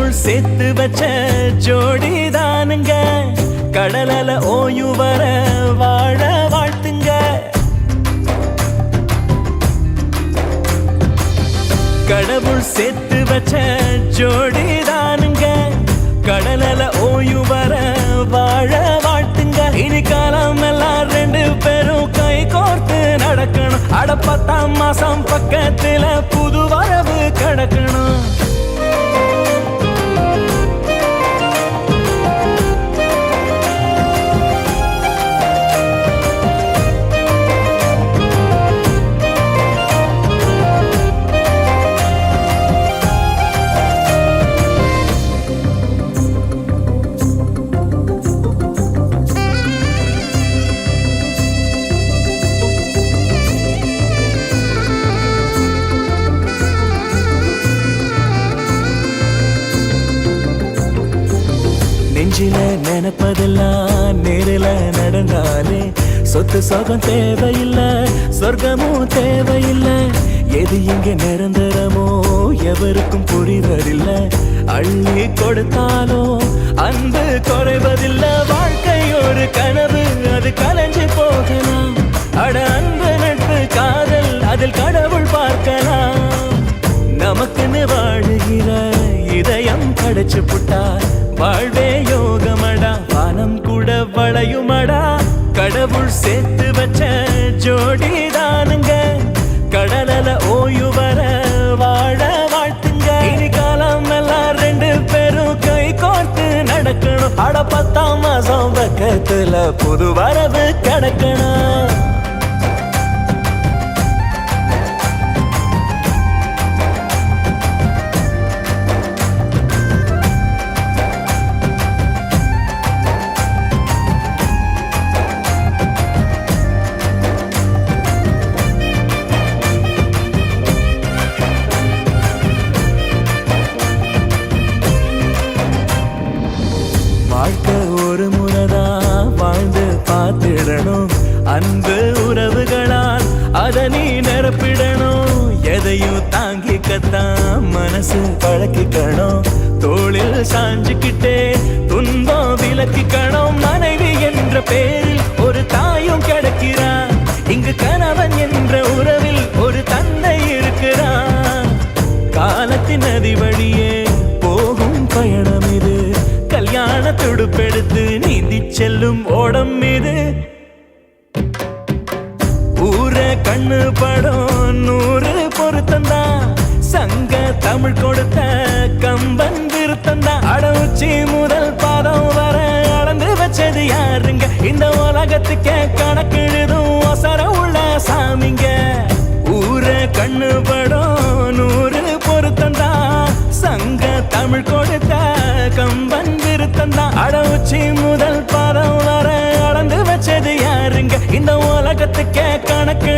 கடவுள் சேர்த்து வச்ச ஜோடிதானுங்க கடலல ஓய்வு வர வாழ வாழ்த்துங்க கடவுள் சேர்த்து வச்ச ஜோடிதானுங்க கடலல ஓய்வு வர வாழ வாழ்த்துங்க இனி காலம் எல்லாம் ரெண்டு பேரும் கை கோர்த்து நடக்கணும் அட 10ஆம் மாசம் பக்கத்துல புது வரவு கிடக்கணும் நெஞ்சில நினைப்பதெல்லாம் நேரில நடந்தாலே சொத்து சோகம் தேவையில்லை சொர்க்கமும் தேவையில்லை எது இங்க நிரந்தரமோ எவருக்கும் புரிவதில்லை அள்ளி கொடுத்தாலும் அன்பு குறைவதில்லை வாழ்க்கை ஒரு கனவு அது கலைஞ்சு போகலாம் அட அன்பு நட்பு காதல் அதில் கடவுள் பார்க்கலாம் நமக்குன்னு வாழுகிற இதயம் கிடைச்சு புட்டா வாழ்வே யோகமடா வானம் கூட வளையுமடா கடவுள் சேர்த்து வச்ச ஜோடிதானுங்க கடலல ஓய்வு வர வாழ வாழ்த்துங்க இனி காலம் எல்லாம் ரெண்டு பேரும் கை கோர்த்து நடக்கணும் அட 10ஆம் மாசம் பக்கத்துல புது வரவு கிடக்கணும் வாழ்க்கை ஒரு முறைதான் வாழ்ந்து பார்த்திடணும் அன்பு உறவுகளால் அதை நீ நிரப்பிடணும் எதையும் தாங்கிக்கத்தான் மனசு பழக்கிக்கணும் தோளில் சாஞ்சுக்கிட்டே துன்பம் விலக்கிக்கணும் மனைவி என்ற பேரில் ஒரு தாயும் கிடைக்கிறான் இங்கு கணவன் என்ற உறவில் ஒரு தந்தை இருக்கிறான் காலத்தின் நதி வழியே போகும் பயணம் இது கல்யாண துடுப்பெடுத்து நீந்தி செல்லும் ஓடம் மீது ஊர கண்ணு படம் 100 பொருத்தந்தா சங்க தமிழ் கொடுத்த கம்பன் விருத்தந்தா அடவுச்சி முதல் பாதம் வர அளந்து வச்சது யாருங்க இந்த உலகத்துக்கே கணக்கெழுதும் அவசர உள்ள சாமிங்க ஊர கண்ணு படம் 100 பொருத்தந்தா சங்க தமிழ் கொடுத்த கம்பன் விருத்தந்தா அடவுச்சி முதல் பாதம் வர அளந்து வச்சது யாருங்க இந்த உலகத்துக்கே கணக்கு